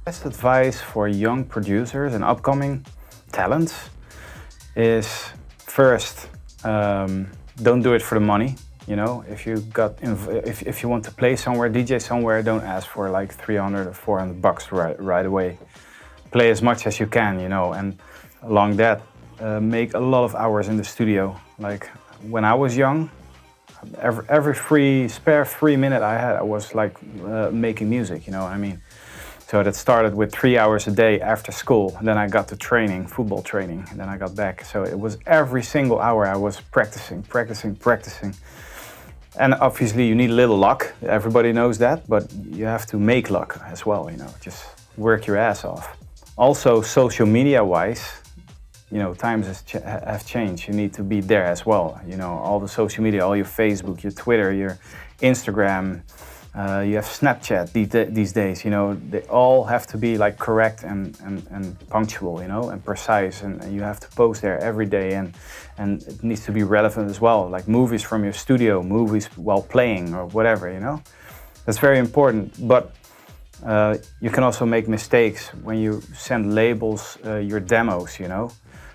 Best advice for young producers and upcoming talents is first, don't do it for the money. You know, if you want to play somewhere, DJ somewhere, don't ask for like 300 or 400 bucks right away. Play as much as you can, you know, and along that, make a lot of hours in the studio. Like when I was young, every spare 3 minute I had, I was like making music, you know what I mean? So that started with 3 hours a day after school. And then I got to training, football training, and then I got back. So it was every single hour I was practicing. And obviously you need a little luck. Everybody knows that, but you have to make luck as well, you know, just work your ass off. Also, social media-wise, you know, times have changed. You need to be there as well. You know, all the social media, all your Facebook, your Twitter, your Instagram, you have Snapchat these days. You know, they all have to be like correct and punctual, you know, and precise. And you have to post there every day, and it needs to be relevant as well. Like movies from your studio, movies while playing or whatever, you know. That's very important. But you can also make mistakes when you send labels your demos, you know.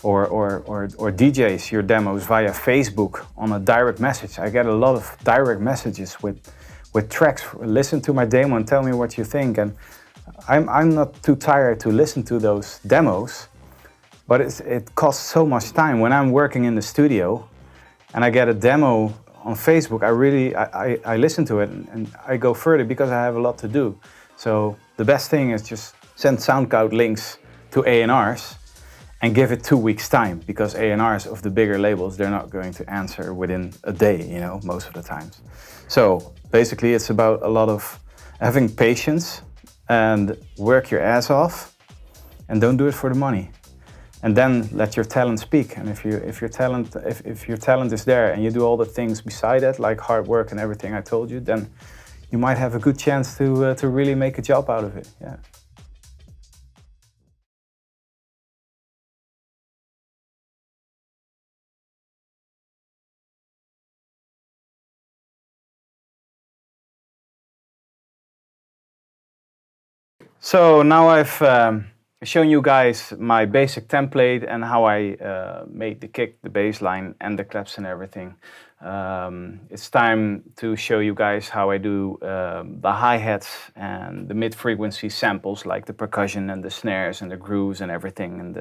Or DJs your demos via Facebook on a direct message. I get a lot of direct messages with tracks. Listen to my demo and tell me what you think. And I'm not too tired to listen to those demos, but it costs so much time. When I'm working in the studio and I get a demo on Facebook, I listen to it and I go further because I have a lot to do. So the best thing is just send SoundCloud links to A&Rs and give it 2 weeks time, because A&Rs of the bigger labels, they're not going to answer within a day, you know, most of the times. So basically it's about a lot of having patience and work your ass off, and don't do it for the money. And then let your talent speak. And if your talent is there and you do all the things beside that, like hard work and everything I told you, then you might have a good chance to really make a job out of it. Yeah. So now I've shown you guys my basic template and how I made the kick, the bass line, and the claps and everything. It's time to show you guys how I do the hi-hats and the mid-frequency samples, like the percussion and the snares and the grooves and everything, and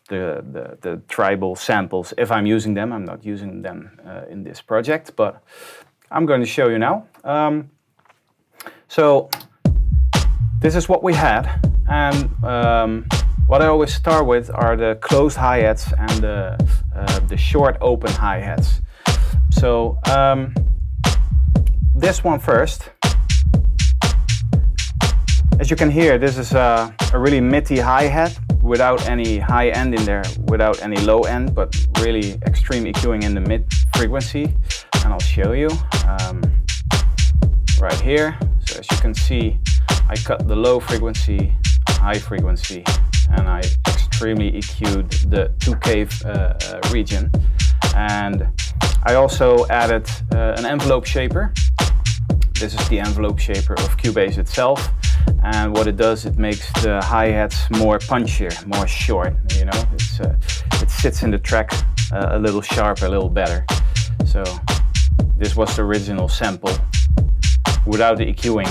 the tribal samples. If I'm using them, I'm not using them in this project, but I'm going to show you now. So this is what we had, and what I always start with are the closed hi-hats and the short open hi-hats. So this one first. As you can hear, this is a really midty hi-hat without any high end in there, without any low end, but really extreme EQing in the mid frequency. And I'll show you right here. So as you can see, I cut the low frequency, high frequency, and I extremely EQ'd the 2K region. And I also added an envelope shaper. This is the envelope shaper of Cubase itself. And what it does, it makes the hi-hats more punchier, more short, you know. It sits in the track a little sharper, a little better. So this was the original sample without the EQing.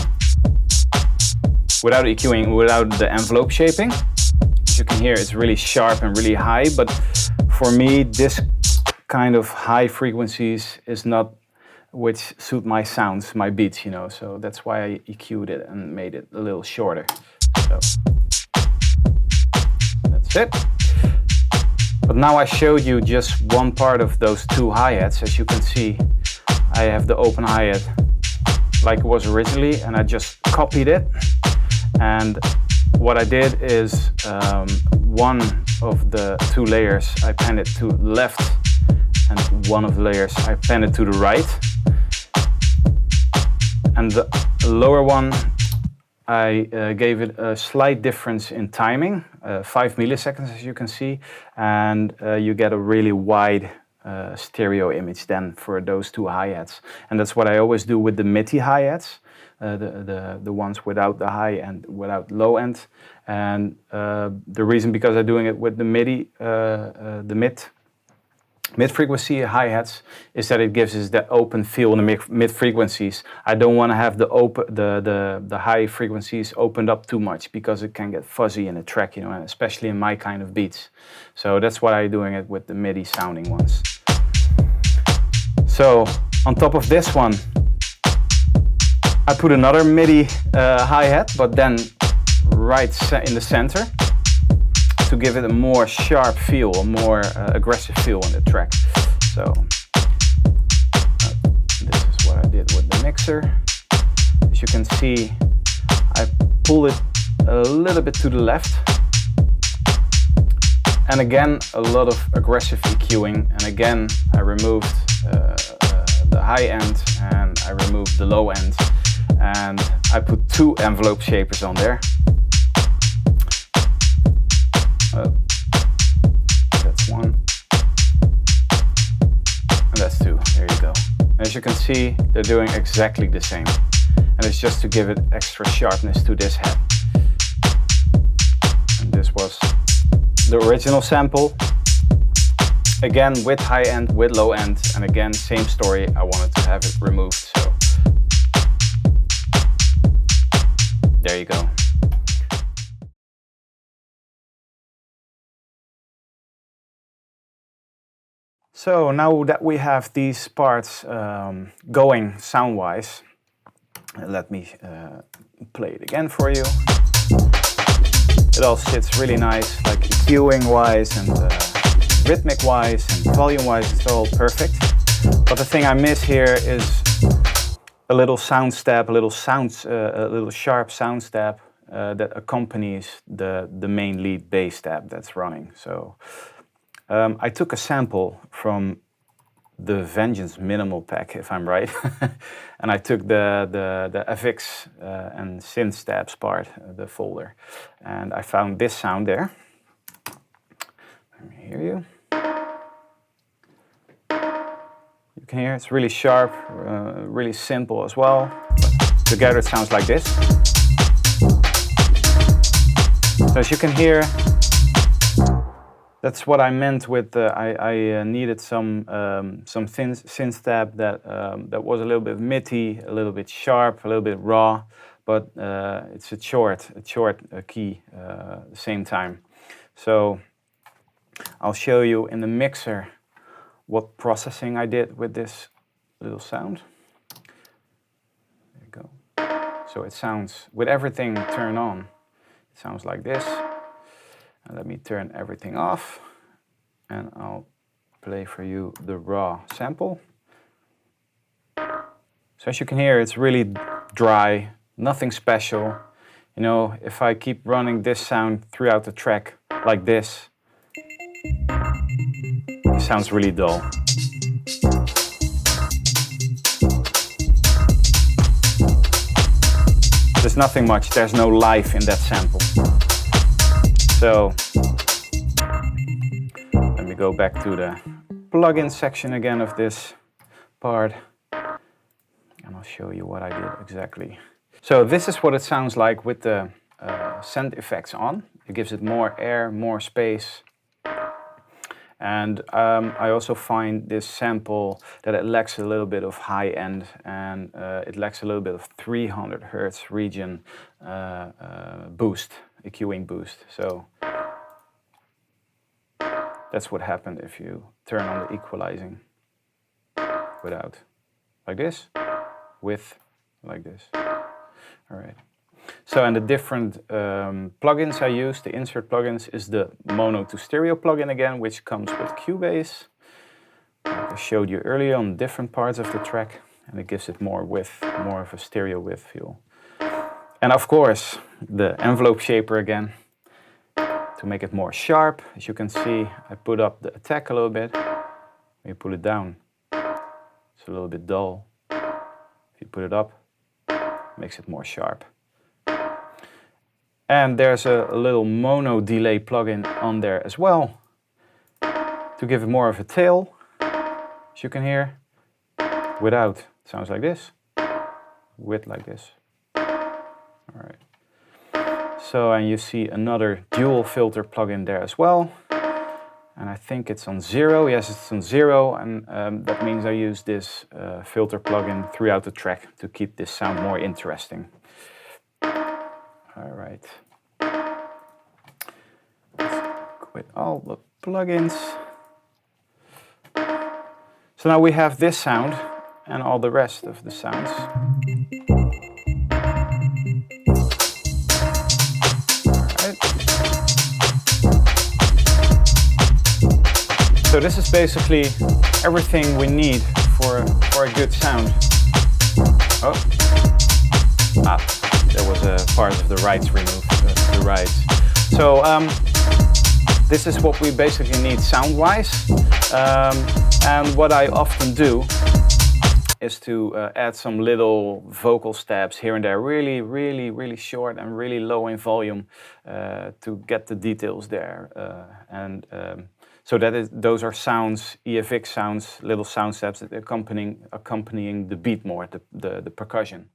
Without the envelope shaping. As you can hear, it's really sharp and really high, but for me, this kind of high frequencies is not which suit my sounds, my beats, you know, so that's why I EQ'd it and made it a little shorter. So that's it. But now I showed you just one part of those two hi-hats. As you can see, I have the open hi-hat like it was originally, and I just copied it. And what I did is one of the two layers I panned it to the left, and one of the layers I panned it to the right. And the lower one, I gave it a slight difference in timing, 5 milliseconds as you can see, and you get a really wide stereo image than for those two hi-hats. And that's what I always do with the MIDI hi-hats, the ones without the high and without low end. And the reason because I'm doing it with the MIDI, the mid-frequency hi-hats, is that it gives us that open feel in the mid-frequencies. I don't want to have the high frequencies opened up too much because it can get fuzzy in the track, you know, and especially in my kind of beats. So that's why I'm doing it with the MIDI sounding ones. So on top of this one, I put another MIDI hi-hat, but then right in the center, to give it a more sharp feel, a more aggressive feel in the track. So this is what I did with the mixer. As you can see, I pulled it a little bit to the left. And again, a lot of aggressive EQing. And again, I removed the high end and I removed the low end. And I put 2 envelope shapers on there. That's 1, and that's 2, there you go. As you can see, they're doing exactly the same. And it's just to give it extra sharpness to this head. And this was the original sample. Again, with high end, with low end, and again, same story, I wanted to have it removed, so there you go. So now that we have these parts going sound-wise, let me play it again for you. It all sits really nice, like EQing-wise and rhythmic-wise and volume-wise, it's all perfect. But the thing I miss here is a little sound step, a little sharp sound step that accompanies the main lead bass step that's running. So. I took a sample from the Vengeance Minimal pack, if I'm right, and I took the FX and synth stabs part, the folder, and I found this sound there. Let me hear you. You can hear it's really sharp, really simple as well. But together it sounds like this. So as you can hear, that's what I meant with I needed some synth stab that was a little bit MIDI, a little bit sharp, a little bit raw, but it's a short key at the same time. So I'll show you in the mixer what processing I did with this little sound. There you go. So it sounds, with everything turned on, it sounds like this. And let me turn everything off and I'll play for you the raw sample. So as you can hear, it's really dry, nothing special. You know, if I keep running this sound throughout the track like this, it sounds really dull. There's nothing much, there's no life in that sample. So let me go back to the plugin section again of this part and I'll show you what I did exactly. So this is what it sounds like with the send effects on. It gives it more air, more space. And I also find this sample that it lacks a little bit of high end and it lacks a little bit of 300 Hertz region boost, EQing boost. So that's what happened if you turn on the equalizing without, like this, with, like this. All right. So, and the different plugins I use, the insert plugins, is the mono to stereo plugin again, which comes with Cubase. Like I showed you earlier on different parts of the track, and it gives it more width, more of a stereo width feel. And of course, the envelope shaper again, to make it more sharp. As you can see, I put up the attack a little bit. When you pull it down, it's a little bit dull. If you put it up, it makes it more sharp. And there's a little mono delay plugin on there as well, to give it more of a tail. as you can hear. Without, it sounds like this. With, like this. All right. So, and you see another dual filter plugin there as well. And I think it's on 0. Yes, it's on 0, and that means I use this filter plugin throughout the track to keep this sound more interesting. All right. Let's quit all the plugins. So now we have this sound and all the rest of the sounds. So this is basically everything we need for a good sound. Oh, there was a part of the rights removed, the rights. So this is what we basically need sound-wise. And what I often do is to add some little vocal stabs here and there, really short and really low in volume to get the details there. So those are sounds, EFX sounds, little sound steps that accompanying the beat more, the percussion.